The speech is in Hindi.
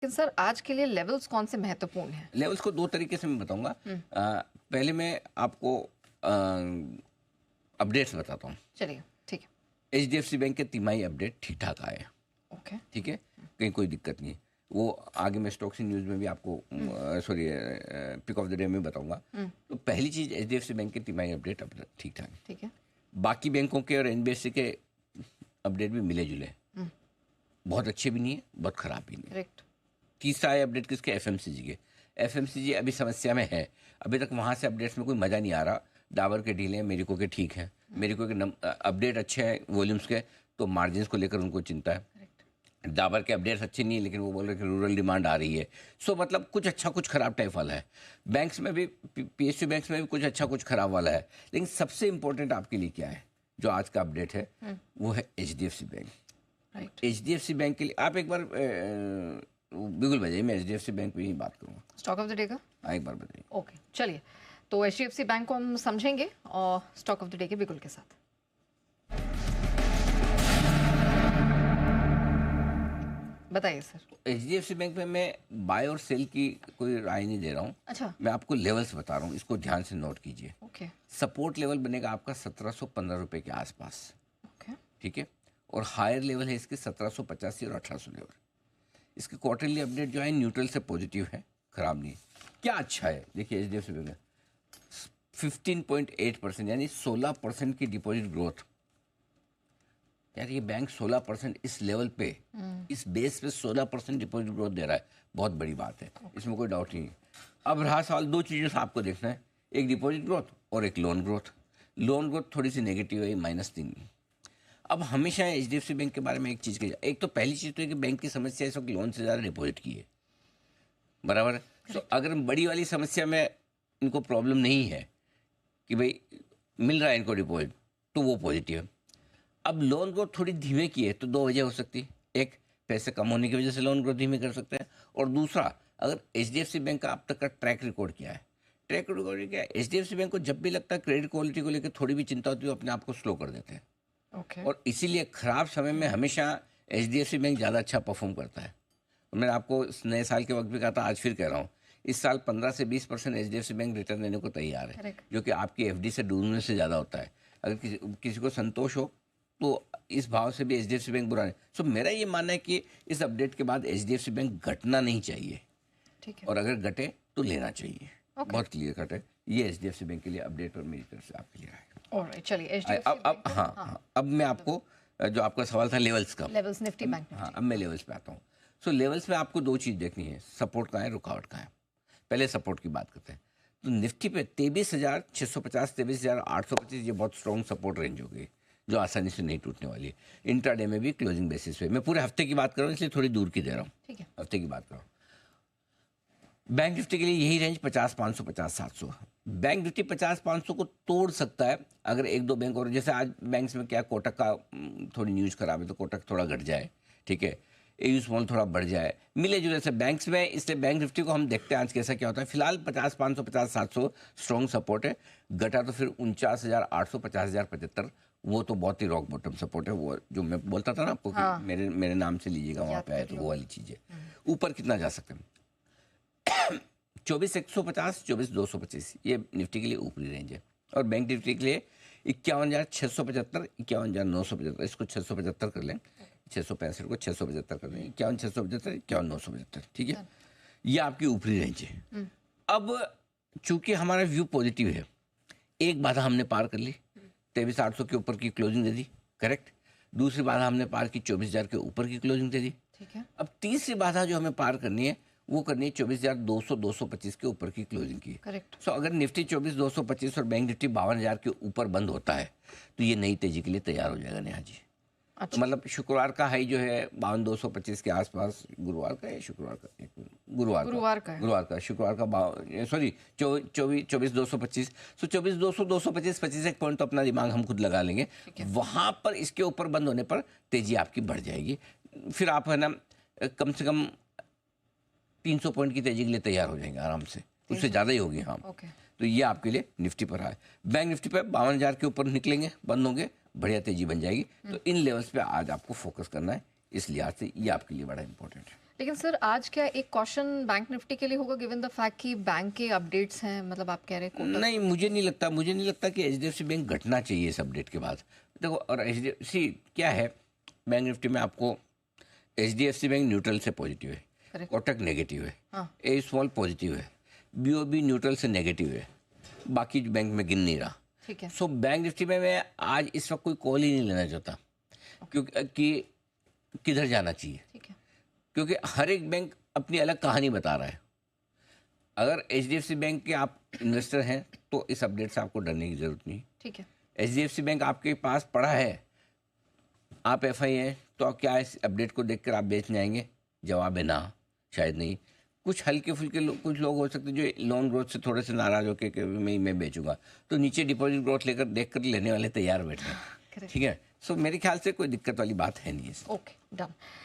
लेकिन सर आज के लिए लेवल्स कौन से महत्वपूर्ण हैं? लेवल्स को दो तरीके से मैं बताऊंगा। पहले मैं आपको अपडेट्स बताता हूँ। चलिए ठीक है। HDFC बैंक के तिमाही अपडेट ठीक ठाक आए। ओके। ठीक है, कहीं कोई दिक्कत नहीं। वो आगे मैं स्टॉक्स न्यूज़ में भी आपको sorry pick of the day में बताऊंगा। तो पहली चीज़ HDFC बैंक के तिमाही अपडेट अब ठीक ठाक है। ठीक है। बाकी बैंकों के और NBFC के अपडेट भी मिले जुले, बहुत अच्छे भी नहीं है, बहुत ख़राब भी नहीं है। करेक्ट। तीसरा है अपडेट किसके? FMCG के। FMCG अभी समस्या में है, अभी तक वहाँ से अपडेट्स में कोई मज़ा नहीं आ रहा। डाबर के ढीले हैं, मेरिको के ठीक हैं। मेरिको के अपडेट अच्छे हैं वॉल्यूम्स के, तो मार्जिन्स को लेकर उनको चिंता है। डाबर के अपडेट्स अच्छे नहीं है, लेकिन वो बोल रहे हैं कि रूरल डिमांड आ रही है। सो मतलब कुछ अच्छा कुछ खराब टाइप वाला है। बैंक्स में भी, PSU बैंक्स में भी कुछ अच्छा कुछ खराब वाला है। लेकिन सबसे इंपॉर्टेंट आपके लिए क्या है जो आज का अपडेट है, वो है HDFC बैंक। HDFC बैंक के लिए आप एक बार बिल्कुल बताइए, मैं HDFC बैंक पे ही बात करूँगा। स्टॉक ऑफ द डे का एक बार बताइए। ओके चलिए, तो HDFC बैंक को हम समझेंगे और स्टॉक ऑफ द डे के बिल्कुल के साथ। बताइए सर। HDFC बैंक में मैं बाय और सेल की कोई राय नहीं दे रहा हूँ। अच्छा। मैं आपको लेवल्स बता रहा हूँ, इसको ध्यान से नोट कीजिए। ओके। सपोर्ट लेवल बनेगा आपका 1715 रुपये के आसपास। ओके। ठीक है, और हायर लेवल है इसके 1785 और 1800 लेवल। इसके क्वार्टरली अपडेट जो है न्यूट्रल से पॉजिटिव है, खराब नहीं है। क्या अच्छा है देखिए, HDFC बैंक में 15.8% यानी 16% की डिपॉजिट ग्रोथ। यार ये बैंक 16% इस लेवल पे, इस बेस पे 16% डिपॉजिट ग्रोथ दे रहा है, बहुत बड़ी बात है, इसमें कोई डाउट नहीं है। अब रहा सवाल, दो चीज़ों से आपको देखना है, एक डिपॉजिट ग्रोथ और एक लोन ग्रोथ। लोन ग्रोथ थोड़ी सी नेगेटिव है, -3। अब हमेशा HDFC बैंक के बारे में एक चीज़ की, एक तो पहली चीज़ तो है कि बैंक की समस्या इस वक्त लोन से ज़्यादा डिपॉजिट की है, बराबर है। तो अगर बड़ी वाली समस्या में इनको प्रॉब्लम नहीं है कि भाई मिल रहा है इनको डिपॉजिट, तो वो पॉजिटिव है। अब लोन ग्रोथ थोड़ी धीमे की है, तो दो वजह हो सकती है। एक, पैसे कम होने की वजह से लोन ग्रोथ धीमे कर सकते हैं, और दूसरा, अगर HDFC बैंक का अब तक का ट्रैक रिकॉर्ड क्या है, ट्रैक रिकॉर्ड क्या है, HDFC बैंक को जब भी लगता है क्रेडिट क्वालिटी को लेकर थोड़ी भी चिंता होती है, वो अपने आप को स्लो कर देते हैं। ओके। और इसीलिए खराब समय में हमेशा HDFC बैंक ज़्यादा अच्छा परफॉर्म करता है। मैंने आपको नए साल के वक्त भी कहा था, आज फिर कह रहा हूँ, इस साल 15 से 20% HDFC बैंक रिटर्न देने को तैयार है, जो कि आपकी FD से डूबने से ज़्यादा होता है। अगर किसी को संतोष हो तो इस भाव से भी HDFC बैंक बुरा नहीं। सो मेरा ये मानना है कि इस अपडेट के बाद HDFC बैंक घटना नहीं चाहिए। ठीक है। और अगर घटे तो लेना चाहिए। बहुत क्लियर कट है ये HDFC बैंक के लिए अपडेट, और मेरी तरफ से आपके लिए है। ऑलराइट चलिए, अब हाँ, अब मैं आपको जो आपका सवाल था लेवल्स का, लेवल्स निफ्टी बैंक। हाँ, अब मैं लेवल्स पे आता हूँ। सो लेवल्स में आपको दो चीज़ देखनी है, सपोर्ट का है, रुकावट का है। पहले सपोर्ट की बात करते हैं, तो निफ्टी पे 23,650, 23,825 ये बहुत स्ट्रॉन्ग सपोर्ट रेंज होगी, जो आसानी से नहीं टूटने वाली है। इंट्राडे में भी क्लोजिंग बेसिस पे, मैं पूरे हफ्ते की बात कर रहा हूँ इसलिए थोड़ी दूर की दे रहा हूँ, ठीक है, हफ्ते की बात कर रहा हूँ। बैंक निफ्टी के लिए यही रेंज 50,500, 50,700। बैंक निफ्टी 50,500 को तोड़ सकता है अगर एक दो बैंक, और जैसे आज बैंक्स में क्या, कोटक का थोड़ी न्यूज़ खराब है तो कोटक थोड़ा घट जाए, ठीक है, AU स्मॉल थोड़ा बढ़ जाए, मिले जुले से बैंक्स में। इसलिए बैंक निफ्टी को हम देखते हैं आज कैसा क्या होता है। फिलहाल 50,500, 50,700 स्ट्रॉन्ग सपोर्ट है। घटा तो फिर 49,800, 50,075, वो तो बहुत ही रॉक बॉटम सपोर्ट है। वो जो मैं बोलता था ना आपको कि मेरे नाम से लीजिएगा, वहाँ पे आए तो वो वाली चीज़ है। ऊपर कितना जा सकते हैं? 24,150, 24,225 ये निफ्टी के लिए ऊपरी रेंज है। और बैंक निफ्टी के लिए 51,675, 51,975, इसको 675 कर लें, 665 को 675 कर लें, 51,675, 51,975, ठीक है, ये आपकी ऊपरी रेंज है। अब चूंकि हमारा व्यू पॉजिटिव है, एक बाधा हमने पार कर ली, 23,800 के ऊपर की क्लोजिंग दे दी, करेक्ट। दूसरी बाधा हमने पार की, 24,000 के ऊपर की क्लोजिंग दे दी, ठीक है। अब तीसरी बाधा जो हमें पार करनी है वो करनी है 24,200, 225 के ऊपर की क्लोजिंग की, करेक्ट। सो अगर निफ्टी 24,225 और बैंक निफ्टी 52,000 के ऊपर बंद होता है तो ये नई तेजी के लिए तैयार हो जाएगा नेहा जी। अच्छा। तो मतलब शुक्रवार का हाई जो है 52,225 के आसपास, गुरुवार का है, शुक्रवार का, गुरुवार का, शुक्रवार का सॉरी 24,225, सो 24,200, 225, 25 पॉइंट तो अपना दिमाग हम खुद लगा लेंगे, वहाँ पर इसके ऊपर बंद होने पर तेजी आपकी बढ़ जाएगी। फिर आप है ना कम से कम 300 पॉइंट की तेजी के लिए तैयार हो जाएंगे आराम से, उससे ज़्यादा ही होगी। हाँ, तो ये आपके लिए निफ्टी पर है। बैंक निफ्टी पे 52,000 के ऊपर निकलेंगे, बंद होंगे, बढ़िया तेजी बन जाएगी। तो इन लेवल्स पे आज आपको फोकस करना है, इस लिहाज से ये आपके लिए बड़ा इंपॉर्टेंट है। लेकिन सर आज क्या एक कॉशन बैंक निफ्टी के लिए होगा गिवन द फैक्ट कि बैंक के अपडेट्स हैं, मतलब आप कह रहे हैं कोटक। नहीं, मुझे नहीं लगता कि एचडीएफसी बैंक घटना चाहिए इस अपडेट के बाद। देखो, और एचडीएफसी क्या है, बैंक निफ्टी में आपको एचडीएफसी बैंक न्यूट्रल से पॉजिटिव है, Correct. कोटक नेगेटिव है, हाँ। ए स्मॉल पॉजिटिव है, बीओबी न्यूट्रल से नेगेटिव है, बाकी बैंक में गिन नहीं रहा। ठीक है। सो बैंक निफ्टी में मैं आज इस वक्त कोई कॉल ही नहीं लेना चाहता, क्योंकि कि किधर जाना चाहिए, ठीक है। क्योंकि हर एक बैंक अपनी अलग कहानी बता रहा है। अगर एचडीएफसी बैंक के आप इन्वेस्टर हैं तो इस अपडेट से आपको डरने की जरूरत नहीं। ठीक है। एचडीएफसी बैंक आपके पास पड़ा है, आप एफआई हैं, तो क्या इस अपडेट को देखकर आप बेचने आएंगे? जवाब है ना, शायद नहीं। कुछ हल्के फुल्के कुछ लोग हो सकते हैं जो लोन ग्रोथ से थोड़े से नाराज होकर कि मैं बेचूंगा, तो नीचे डिपॉजिट ग्रोथ लेकर देखकर लेने वाले तैयार बैठे हैं। Correct. ठीक है, सो मेरे ख्याल से कोई दिक्कत वाली बात है नहीं इसमें। Okay, done.